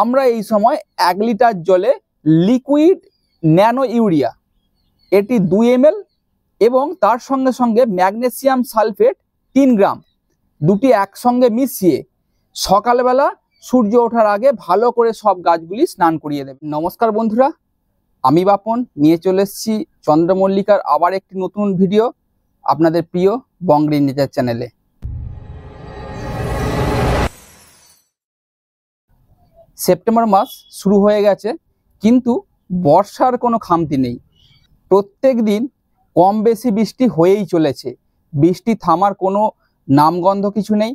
আমরা এই সময় 1 লিটার জলে লিকুইড ন্যানো ইউরিয়া এটি 2 ml এবং তার সঙ্গে সঙ্গে ম্যাগনেসিয়াম সালফেট 3 গ্রাম দুটি একসঙ্গে মিশিয়ে সকালবেলা সূর্য ওঠার আগে ভালো করে সব গাছগুলি স্নান করিয়ে দেবে। নমস্কার বন্ধুরা, আমি বাপন নিয়ে চলে এসেছি চন্দ্রমল্লিকার আবার একটি নতুন ভিডিও আপনাদের প্রিয় বং গ্রিন নেচার চ্যানেলে। সেপ্টেম্বর মাস শুরু হয়ে গেছে, কিন্তু বর্ষার কোনো খামতি নেই। প্রত্যেক দিন কম বেশি বৃষ্টি হয়েই চলেছে, বৃষ্টি থামার কোনো নামগন্ধ কিছু নেই।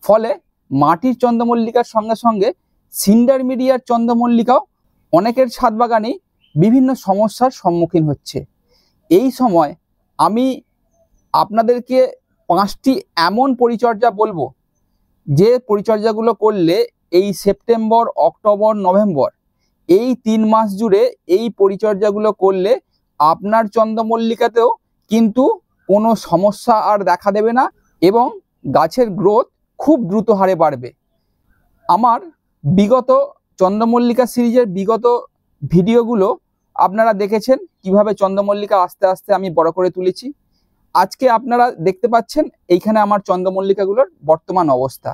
ফলে মাটির চন্দ্রমল্লিকার সঙ্গে সঙ্গে সিন্ডার মিডিয়ার চন্দ্রমল্লিকাও অনেকের ছাদ বাগানেই বিভিন্ন সমস্যার সম্মুখীন হচ্ছে। এই সময় আমি আপনাদেরকে 5টি এমন পরিচর্যা বলবো, যে পরিচর্যাগুলো করলে এই সেপ্টেম্বর, অক্টোবর, নভেম্বর এই 3 মাস জুড়ে এই পরিচর্যাগুলো করলে আপনার চন্দ্রমল্লিকাতেও কিন্তু কোনো সমস্যা আর দেখা দেবে না এবং গাছের গ্রোথ খুব দ্রুত হারে বাড়বে। আমার বিগত চন্দ্রমল্লিকা সিরিজের বিগত ভিডিওগুলো আপনারা দেখেছেন কিভাবে চন্দ্রমল্লিকা আস্তে আস্তে আমি বড় করে তুলেছি। আজকে আপনারা দেখতে পাচ্ছেন এইখানে আমার চন্দ্রমল্লিকাগুলোর বর্তমান অবস্থা।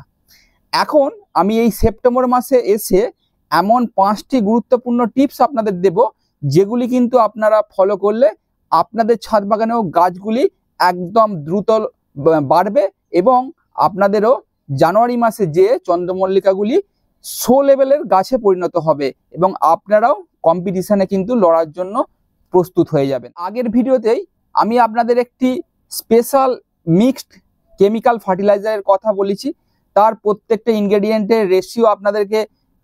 এখন আমি এই সেপ্টেম্বর মাসে এসে এমন 5টি গুরুত্বপূর্ণ টিপস আপনাদের দেব, যেগুলি কিন্তু আপনারা ফলো করলে আপনাদের ছাদ বাগানেও গাছগুলি একদম দ্রুত বাড়বে এবং আপনাদেরও জানুয়ারি মাসে যে চন্দ্রমল্লিকাগুলি শো লেভেলের গাছে পরিণত হবে এবং আপনারাও কম্পিটিশনে কিন্তু লড়ার জন্য প্রস্তুত হয়ে যাবেন। আগের ভিডিওতেই আমি আপনাদের একটি স্পেশাল মিক্সড কেমিক্যাল ফার্টিলাইজারের কথা বলেছি, তার প্রত্যেকটা ইনগ্রেডিয়েন্টের রেশিও আপনাদেরকে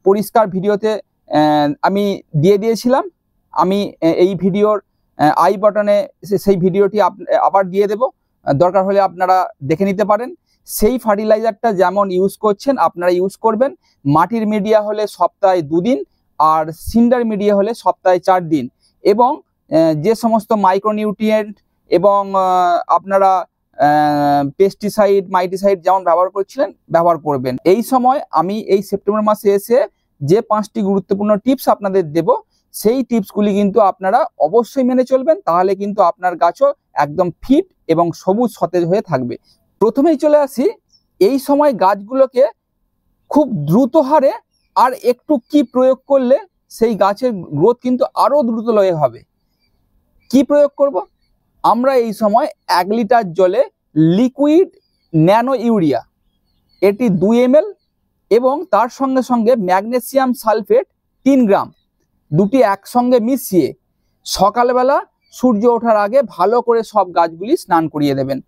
পরিষ্কার ভিডিওতে আমি দিয়ে দিয়েছিলাম। আমি এই ভিডিওর আই বাটনে সেই ভিডিওটি আবার দিয়ে দেব, দরকার হলে আপনারা দেখে নিতে পারেন। সেই ফার্টিলাইজারটা যেমন ইউজ করছেন আপনারা ইউজ করবেন। মাটির মিডিয়া হলে সপ্তাহে 2 দিন আর সিন্ডার মিডিয়া হলে সপ্তাহে 4 দিন, এবং যে সমস্ত মাইক্রোনিউট্রিয়েন্ট এবং আপনারা পেস্টিসাইড, মাইটিসাইড যেমন ব্যবহার করছিলেন ব্যবহার করবেন। এই সময় আমি এই সেপ্টেম্বর মাসে এসে যে 5টি গুরুত্বপূর্ণ টিপস আপনাদের দেব, সেই টিপসগুলি কিন্তু আপনারা অবশ্যই মেনে চলবেন, তাহলে কিন্তু আপনার গাছও একদম ফিট এবং সবুজ সতেজ হয়ে থাকবে। প্রথমেই চলে আসি, এই সময় গাছগুলোকে খুব দ্রুত হারে আর একটু কি প্রয়োগ করলে সেই গাছের গ্রোথ কিন্তু আরও দ্রুত লয়ে হবে। কি প্রয়োগ করব? আমরা এই সময় 1 লিটার জলে লিকুইড ন্যানো ইউরিয়া এটি 2 ml এবং তার সঙ্গে সঙ্গে ম্যাগনেসিয়াম সালফেট 3 গ্রাম দুটি একসঙ্গে মিশিয়ে সকালবেলা সূর্য ওঠার আগে ভালো করে সব গাছগুলি স্নান করিয়ে দেবেন।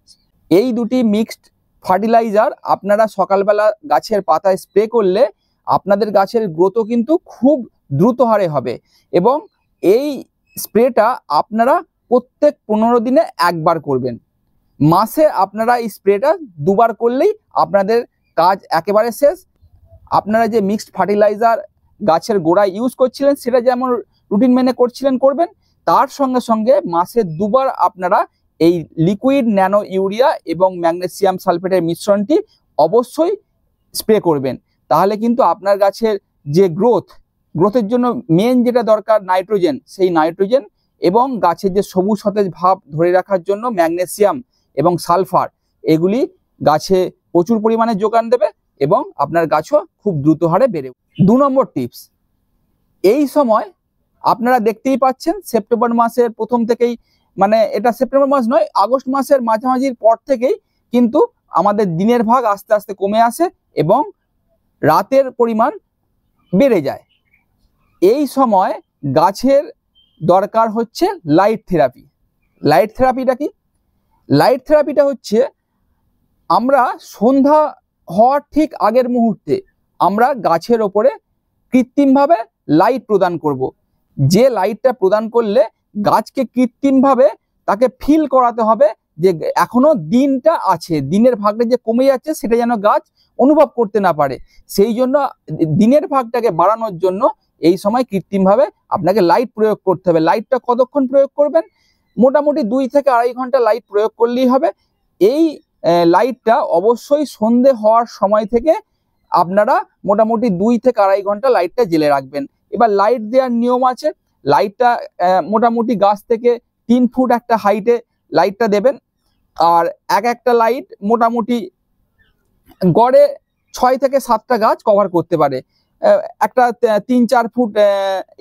এই দুটি মিক্সড ফার্টিলাইজার আপনারা সকালবেলা গাছের পাতায় স্প্রে করলে আপনাদের গাছের গ্রোথও কিন্তু খুব দ্রুত হারে হবে এবং এই স্প্রেটা আপনারা প্রত্যেক 15 দিনে একবার করবেন। মাসে আপনারা এই স্প্রেটা 2 বার করলেই আপনাদের কাজ একেবারে শেষ। আপনারা যে মিক্সড ফার্টিলাইজার গাছের গোড়ায় ইউজ করছিলেন সেটা যেমন রুটিন মেনে করছিলেন করবেন, তার সঙ্গে সঙ্গে মাসে 2 বার আপনারা এই লিকুইড ন্যানো ইউরিয়া এবং ম্যাগনেসিয়াম সালফেটের মিশ্রণটি অবশ্যই স্প্রে করবেন। তাহলে কিন্তু আপনার গাছের যে গ্রোথের জন্য মেন যেটা দরকার নাইট্রোজেন, সেই নাইট্রোজেন এবং গাছের যে সবুজ সতেজ ভাব ধরে রাখার জন্য ম্যাগনেসিয়াম এবং সালফার, এগুলি গাছে প্রচুর পরিমাণে যোগান দেবে এবং আপনার গাছও খুব দ্রুত হারে বেড়ে। 2 নম্বর টিপস, এই সময় আপনারা দেখতেই পাচ্ছেন সেপ্টেম্বর মাসের প্রথম থেকেই, মানে এটা সেপ্টেম্বর মাস নয়, আগস্ট মাসের মাঝামাঝির পর থেকেই কিন্তু আমাদের দিনের ভাগ আস্তে আস্তে কমে আসে এবং রাতের পরিমাণ বেড়ে যায়। এই সময় গাছের দরকার হচ্ছে লাইট থেরাপি। লাইট থেরাপিটা কি? লাইট থেরাপিটা হচ্ছে আমরা সন্ধ্যা হওয়ার ঠিক আগের মুহূর্তে আমরা গাছের ওপরে কৃত্রিমভাবে লাইট প্রদান করব। যে লাইটটা প্রদান করলে গাছকে কৃত্রিমভাবে তাকে ফিল করাতে হবে যে এখনো দিনটা আছে, দিনের ভাগটা যে কমে যাচ্ছে সেটা যেন গাছ অনুভব করতে না পারে। সেই জন্য দিনের ভাগটাকে বাড়ানোর জন্য এই সময় কৃত্রিমভাবে আপনাকে লাইট প্রয়োগ করতে হবে। লাইটটা কতক্ষণ প্রয়োগ করবেন? মোটামুটি 2 থেকে 2.5 ঘন্টা লাইট প্রয়োগ করলেই হবে। এই লাইটটা অবশ্যই সন্ধে হওয়ার সময় থেকে আপনারা মোটামুটি 2 থেকে আড়াই ঘন্টা লাইটটা জ্বেলে রাখবেন। এবার লাইট দেওয়ার নিয়ম আছে। লাইটটা মোটামুটি গাছ থেকে 3 ফুট একটা হাইটে লাইটটা দেবেন। আর একটা লাইট মোটামুটি গড়ে 6 থেকে 7টা গাছ কভার করতে পারে। একটা 3-4 ফুট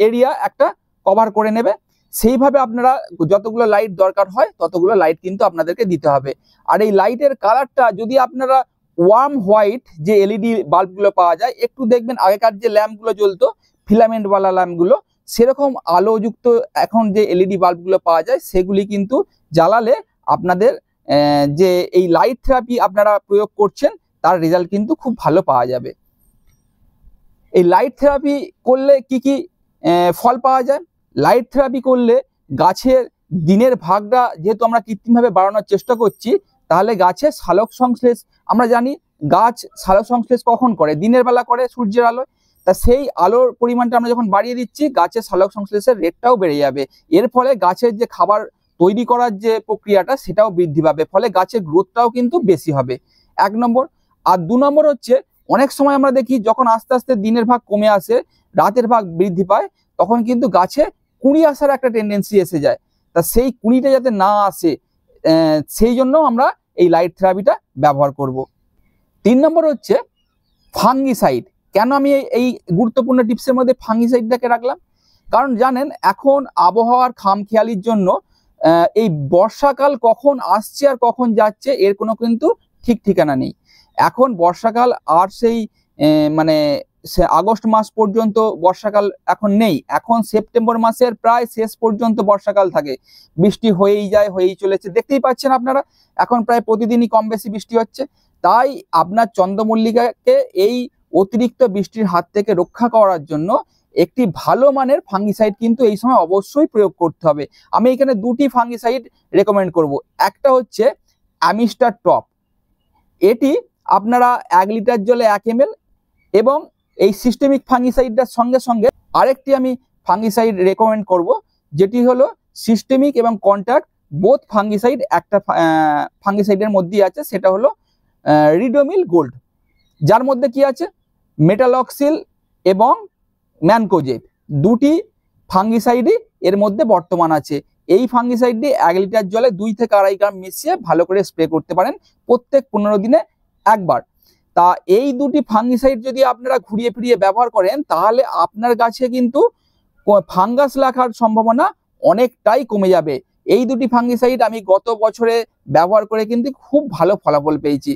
এরিয়া একটা কভার করে নেবে। সেইভাবে আপনারা যতগুলো লাইট দরকার হয় ততগুলো লাইট কিন্তু আপনাদেরকে দিতে হবে। আর এই লাইটের কালারটা যদি আপনারা ওয়ার্ম হোয়াইট যে এলইডি বাল্বগুলো পাওয়া যায়, একটু দেখবেন আগেকার যে ল্যাম্পগুলো জ্বলতো ফিলামেন্টওয়ালা ল্যাম্পগুলো, সেরকম আলোযুক্ত এখন যে এলইডি বাল্বগুলো পাওয়া যায় সেগুলি কিন্তু জ্বালালে আপনাদের যে এই লাইট থেরাপি আপনারা প্রয়োগ করছেন তার রেজাল্ট কিন্তু খুব ভালো পাওয়া যাবে। এই লাইট থেরাপি করলে কি কি ফল পাওয়া যায়? লাইট থেরাপি করলে গাছের দিনের ভাগটা যেহেতু আমরা কৃত্রিমভাবে বাড়ানোর চেষ্টা করছি, তাহলে গাছের সালোক সংশ্লেষ, আমরা জানি গাছ সালোক সংশ্লেষ কখন করে? দিনের বেলা করে, সূর্যের আলোয়। তা সেই আলোর পরিমাণটা আমরা যখন বাড়িয়ে দিচ্ছি, গাছের সালোক সংশ্লেষের রেটটাও বেড়ে যাবে। এর ফলে গাছের যে খাবার তৈরি করার যে প্রক্রিয়াটা সেটাও বৃদ্ধি পাবে, ফলে গাছের গ্রোথটাও কিন্তু বেশি হবে, 1 নম্বর। আর 2 নম্বর হচ্ছে, অনেক সময় আমরা দেখি যখন আস্তে আস্তে দিনের ভাগ কমে আসে, রাতের ভাগ বৃদ্ধি পায়, তখন কিন্তু গাছে কুঁড়ি আসার একটা টেন্ডেন্সি এসে যায়। তা সেই কুঁড়িটা যাতে না আসে সেই জন্য আমরা এই লাইট থেরাপিটা ব্যবহার করব। 3 নম্বর হচ্ছে ফাঙ্গিসাইড। কেন আমি এই গুরুত্বপূর্ণ টিপসের মধ্যে ফাঙ্গিসাইডটাকে রাখলাম? কারণ জানেন এখন আবহাওয়ার খামখেয়ালির জন্য এই বর্ষাকাল কখন আসছে আর কখন যাচ্ছে এর কোনো কিন্তু ঠিক ঠিকানা নেই। এখন বর্ষাকাল আর সেই মানে আগস্ট মাস পর্যন্ত বর্ষাকাল এখন নেই, এখন সেপ্টেম্বর মাসের প্রায় শেষ পর্যন্ত বর্ষাকাল থাকে। বৃষ্টি হয়েই যায়, হয়েই চলেছে, দেখতেই পাচ্ছেন আপনারা এখন প্রায় প্রতিদিনই কম বেশি বৃষ্টি হচ্ছে। তাই আপনার চন্দ্রমল্লিকাকে এই অতিরিক্ত বৃষ্টির হাত থেকে রক্ষা করার জন্য একটি ভালো মানের ফাঙ্গিসাইড কিন্তু এই সময় অবশ্যই প্রয়োগ করতে হবে। আমি এখানে 2টি ফাঙ্গিসাইড রেকমেন্ড করব। একটা হচ্ছে অ্যামিস্টার টপ। এটি আপনারা 1 লিটার জলে 1 ml, এবং এই সিস্টেমিক ফাঙ্গিসাইডটার সঙ্গে সঙ্গে আরেকটি আমি ফাঙ্গিসাইড রেকমেন্ড করব, যেটি হলো সিস্টেমিক এবং কন্ট্যাক্ট বোথ ফাঙ্গিসাইড একটা ফাঙ্গিসাইডের মধ্যেই আছে, সেটা হলো রিডোমিল গোল্ড, যার মধ্যে কি আছে মেটালক্সিল এবং ম্যানকোজেব, 2টি ফাঙ্গিসাইডই এর মধ্যে বর্তমান আছে। এই ফাঙ্গিসাইডটি 1 লিটার জলে 2 থেকে আড়াই গ্রাম মিশিয়ে ভালো করে স্প্রে করতে পারেন প্রত্যেক 15 দিনে একবার। তা এই 2টি ফাঙ্গিসাইড যদি আপনারা ঘুরিয়ে ফিরিয়ে ব্যবহার করেন, তাহলে আপনার গাছে কিন্তু ফাঙ্গাস লাগার সম্ভাবনা অনেকটাই কমে যাবে। এই 2টি ফাঙ্গিসাইড আমি গত বছরে ব্যবহার করে কিন্তু খুব ভালো ফলাফল পেয়েছি।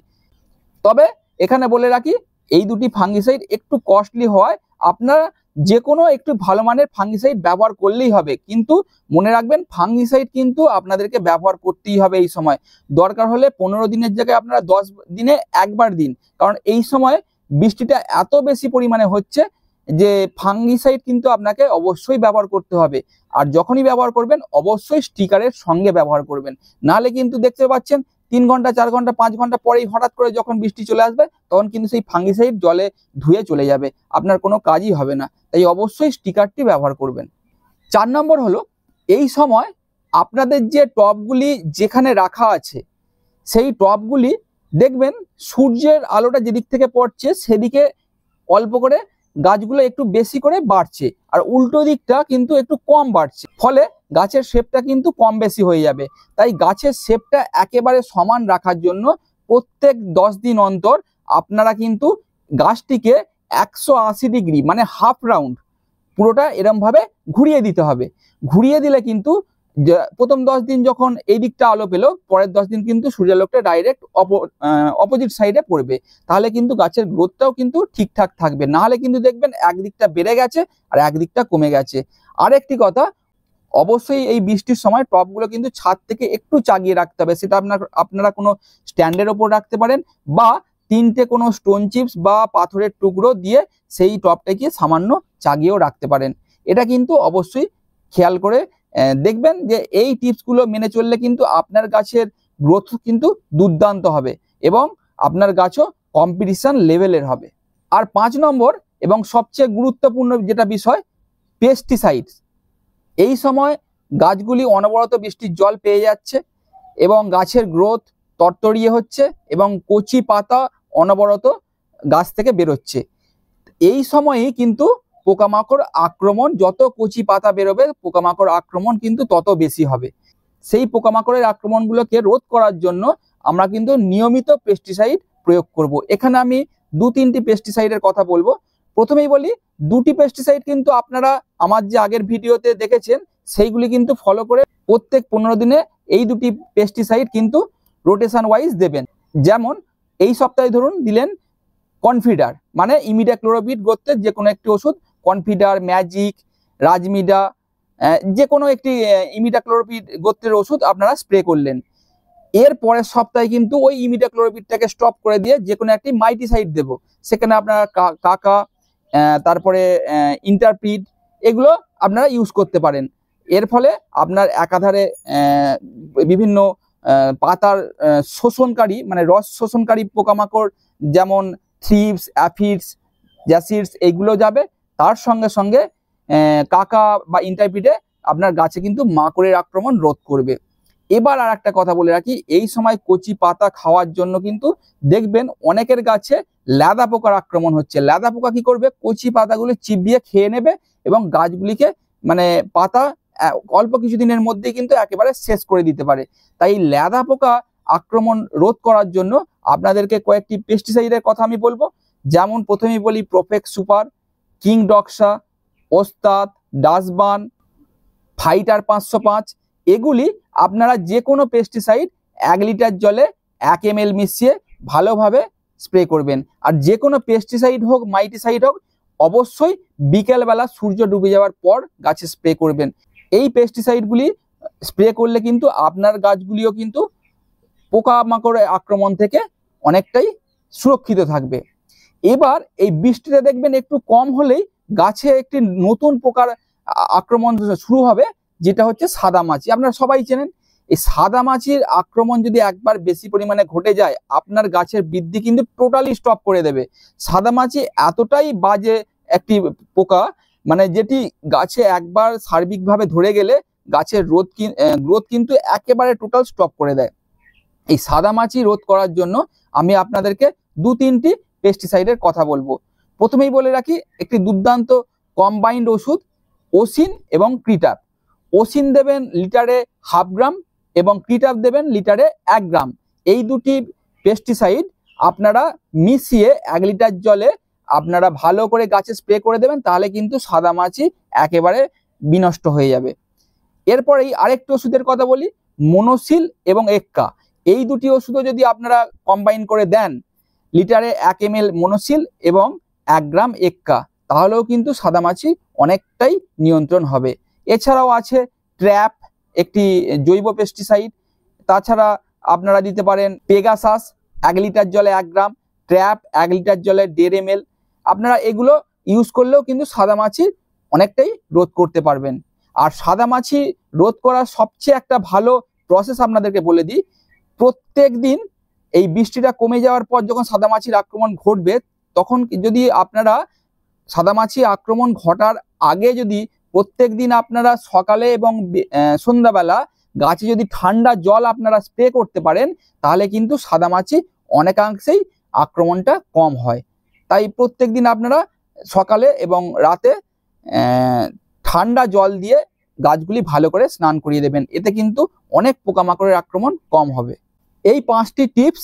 তবে এখানে বলে রাখি, এই 2টি ফাঙ্গিসাইড একটু কস্টলি হওয়ায় আপনারা যে কোনো একটু ভালো মানের ফাঙ্গিসাইড ব্যবহার করলেই হবে। কিন্তু মনে রাখবেন, ফাঙ্গিসাইড কিন্তু আপনাদেরকে ব্যবহার করতেই হবে এই সময়। দরকার হলে 15 দিনের জায়গায় আপনারা 10 দিনে একবার দিন, কারণ এই সময় বৃষ্টিটা এত বেশি পরিমাণে হচ্ছে যে ফাঙ্গিসাইড কিন্তু আপনাকে অবশ্যই ব্যবহার করতে হবে। আর যখনই ব্যবহার করবেন অবশ্যই স্টিকারের সঙ্গে ব্যবহার করবেন, নাহলে কিন্তু দেখতে পাচ্ছেন 3 ঘন্টা 4 ঘন্টা 5 ঘন্টা পরেই হঠাৎ করে যখন বৃষ্টি চলে আসবে, তখন কিন্তু সেই ফাঙ্গিসাইড জলে ধুয়ে চলে যাবে, আপনার কোনো কাজই হবে না। তাই অবশ্যই স্টিকারটি ব্যবহার করবেন। 4 নম্বর হলো, এই সময় আপনাদের যে টবগুলি যেখানে রাখা আছে সেই টবগুলি দেখবেন সূর্যের আলোটা যেদিক থেকে পড়ছে সেদিকে অল্প করে গাছগুলো একটু বেশি করে বাড়ছে, আর উল্টো দিকটা কিন্তু একটু কম বাড়ছে, ফলে গাছের শেপটা কিন্তু কম বেশি হয়ে যাবে। তাই গাছের শেপটা একেবারে সমান রাখার জন্য প্রত্যেক 10 দিন অন্তর আপনারা কিন্তু গাছটিকে 180 ডিগ্রি মানে হাফ রাউন্ড পুরোটা এরমভাবে ঘুরিয়ে দিতে হবে। ঘুরিয়ে দিলে কিন্তু প্রথম 10 দিন যখন এই দিকটা আলো পেলো, পরের 10 দিন কিন্তু সূর্যালোকটা ডাইরেক্ট অপোজিট সাইডে পড়বে, তাহলে কিন্তু গাছের গ্রোথটাও কিন্তু ঠিকঠাক থাকবে। নাহলে কিন্তু দেখবেন একদিকটা বেড়ে গেছে আর একদিকটা কমে গেছে। আরেকটি কথা, অবশ্যই এই বৃষ্টির সময় টবগুলো কিন্তু ছাদ থেকে একটু চাগিয়ে রাখতে হবে। সেটা আপনারা কোনো স্ট্যান্ডের ওপর রাখতে পারেন, বা 3টে কোনো স্টোন চিপস বা পাথরের টুকরো দিয়ে সেই টবটাকে সামান্য চাগিয়েও রাখতে পারেন। এটা কিন্তু অবশ্যই খেয়াল করে দেখবেন যে এই টিপসগুলো মেনে চললে কিন্তু আপনার গাছের গ্রোথ কিন্তু দুর্দান্ত হবে এবং আপনার গাছও কম্পিটিশন লেভেলের হবে। আর 5 নম্বর এবং সবচেয়ে গুরুত্বপূর্ণ যেটা বিষয়, পেস্টিসাইডস। এই সময় গাছগুলি অনবরত বৃষ্টির জল পেয়ে যাচ্ছে এবং গাছের গ্রোথ তরতরিয়ে হচ্ছে এবং কচি পাতা অনবরত গাছ থেকে বেরোচ্ছে। এই সময়েই কিন্তু পোকামাকড় আক্রমণ, যত কচি পাতা বেরোবে পোকামাকড় আক্রমণ কিন্তু তত বেশি হবে। সেই পোকামাকড়ের আক্রমণগুলোকে রোধ করার জন্য আমরা কিন্তু নিয়মিত পেস্টিসাইড প্রয়োগ করব। এখানে আমি 2-3টি পেস্টিসাইডের কথা বলবো। প্রথমেই বলি, 2টি পেস্টিসাইড কিন্তু আপনারা আমার যে আগের ভিডিওতে দেখেছেন সেইগুলি কিন্তু ফলো করে প্রত্যেক 15 দিনে এই 2টি পেস্টিসাইড কিন্তু রোটেশন ওয়াইজ দেবেন। যেমন এই সপ্তাহে ধরুন দিলেন কনফিডার, মানে ইমিডাক্লোরোপিড গোত্রের যে কোনো একটি ওষুধ, কনফিডার, ম্যাজিক, রাজমিডা, যে কোনো একটি ইমিডাক্লোরোপিড গোত্রের ওষুধ আপনারা স্প্রে করলেন। এর পরের সপ্তাহে কিন্তু ওই ইমিডাক্লোরোপিডটাকে স্টপ করে দিয়ে যে কোনো একটি মাইটিসাইড দেবো। সেখানে আপনারা কাকা, তারপরে ইন্টারপিড, এগুলো আপনারা ইউজ করতে পারেন। এর ফলে আপনার একাধারে বিভিন্ন পাতার শোষণকারী, মানে রস শোষণকারী পোকামাকড় যেমন থ্রিপস, অ্যাফিডস, জ্যাসিডস, এইগুলো যাবে। তার সঙ্গে সঙ্গে কাকা বা ইন্টারপিডে আপনার গাছে কিন্তু মাকড়ের আক্রমণ রোধ করবে। এবার আর একটা কথা বলে রাখি, এই সময় কচি পাতা খাওয়ার জন্য কিন্তু দেখবেন অনেকের গাছে ল্যাদা পোকার আক্রমণ হচ্ছে। ল্যাদা পোকা কি করবে, কচি পাতাগুলো চিবিয়ে খেয়ে নেবে এবং গাছগুলিকে মানে পাতা অল্প কিছুদিনের মধ্যেই কিন্তু একেবারে শেষ করে দিতে পারে। তাই ল্যাদা পোকা আক্রমণ রোধ করার জন্য আপনাদেরকে কয়েকটি পেস্টিসাইডের কথা আমি বলবো। যেমন প্রথমেই বলি প্রোফেক্স সুপার, কিং ডক্সা, ওস্তাদ, ডাসবান, ফাইটার 505, এগুলি আপনারা যে কোনো পেস্টিসাইড 1 লিটার জলে 1 ml মিশিয়ে ভালোভাবে স্প্রে করবেন। আর যে কোনো পেস্টিসাইড হোক, মাইটিসাইড হোক, অবশ্যই বিকেলবেলা সূর্য ডুবে যাওয়ার পর গাছে স্প্রে করবেন। এই পেস্টিসাইডগুলি স্প্রে করলে কিন্তু আপনার গাছগুলিও কিন্তু পোকামাকড়ের আক্রমণ থেকে অনেকটাই সুরক্ষিত থাকবে। এবার এই বৃষ্টিতে দেখবেন একটু কম হলেই গাছে একটি নতুন পোকার আক্রমণ শুরু হবে, যেটা হচ্ছে সাদামাছি। আপনারা সবাই চেনেন। এই সাদামাছির আক্রমণ যদি একবার বেশি পরিমাণে ঘটে যায়, আপনার গাছের বৃদ্ধি কিন্তু টোটালি স্টপ করে দেবে। সাদামাছি এতটাই বাজে একটি পোকা, মানে যেটি গাছে একবার সার্বিকভাবে ধরে গেলে গাছের গ্রোথ কিন্তু একেবারে টোটাল স্টপ করে দেয়। এই সাদামাছি রোধ করার জন্য আমি আপনাদেরকে 2-3টি পেস্টিসাইডের কথা বলবো। প্রথমেই বলে রাখি, একটি দুর্দান্ত কম্বাইন্ড ওষুধ ওসিন এবং ক্রিটাপ। ওসিন দেবেন লিটারে 1/2 গ্রাম এবং ক্রিটাপ দেবেন লিটারে 1 গ্রাম। এই 2টি পেস্টিসাইড আপনারা মিশিয়ে 1 লিটার জলে আপনারা ভালো করে গাছে স্প্রে করে দেবেন, তাহলে কিন্তু সাদামাছি একেবারে বিনষ্ট হয়ে যাবে। এরপরেই আরেকটি ওষুধের কথা বলি, মনোসিল এবং এক্কা। এই 2টি ওষুধও যদি আপনারা কম্বাইন করে দেন, লিটারে 1 ml মনোসিল এবং 1 গ্রাম এক্কা, তাহলেও কিন্তু সাদামাছি অনেকটাই নিয়ন্ত্রণ হবে। এছাড়াও আছে ট্র্যাপ, একটি জৈব পেস্টিসাইড। তাছাড়া আপনারা দিতে পারেন পেগাসাস, 1 লিটার জলে 1 গ্রাম, ট্র্যাপ 1 লিটার জলে 1.5 ml। আপনারা এগুলো ইউজ করলেও কিন্তু সাদামাছি অনেকটাই রোধ করতে পারবেন। আর সাদামাছি রোধ করার সবচেয়ে একটা ভালো প্রসেস আপনাদেরকে বলে দিই। প্রত্যেক দিন এই বৃষ্টিটা কমে যাওয়ার পর যখন সাদামাছির আক্রমণ ঘটবে, তখন যদি আপনারা সাদামাছি আক্রমণ ঘটার আগে যদি প্রত্যেক দিন আপনারা সকালে এবং সন্ধ্যাবেলা গাছে যদি ঠান্ডা জল আপনারা স্প্রে করতে পারেন, তাহলে কিন্তু সাদামাছি অনেকাংশেই আক্রমণটা কম হয়। তাই প্রত্যেক দিন আপনারা সকালে এবং রাতে ঠান্ডা জল দিয়ে গাছগুলি ভালো করে স্নান করিয়ে দেবেন। এতে কিন্তু অনেক পোকামাকড়ের আক্রমণ কম হবে। এই 5টি টিপস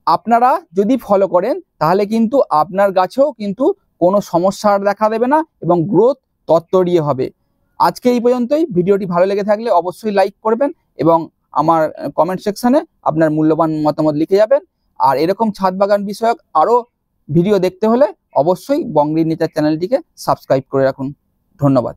আপনারা যদি ফলো করেন, তাহলে কিন্তু আপনার গাছেও কিন্তু কোনো সমস্যা দেখা দেবে না এবং গ্রোথ তত্তরিয়ে হবে। আজকে এই পর্যন্তই। ভিডিওটি ভালো লেগে থাকলে অবশ্যই লাইক করবেন এবং আমার কমেন্ট সেকশনে আপনার মূল্যবান মতামত লিখে যাবেন। আর এরকম ছাদ বাগান বিষয়ক আরও ভিডিও দেখতে হলে অবশ্যই বং গ্রিন নেচার চ্যানেলটিকে সাবস্ক্রাইব করে রাখুন। ধন্যবাদ।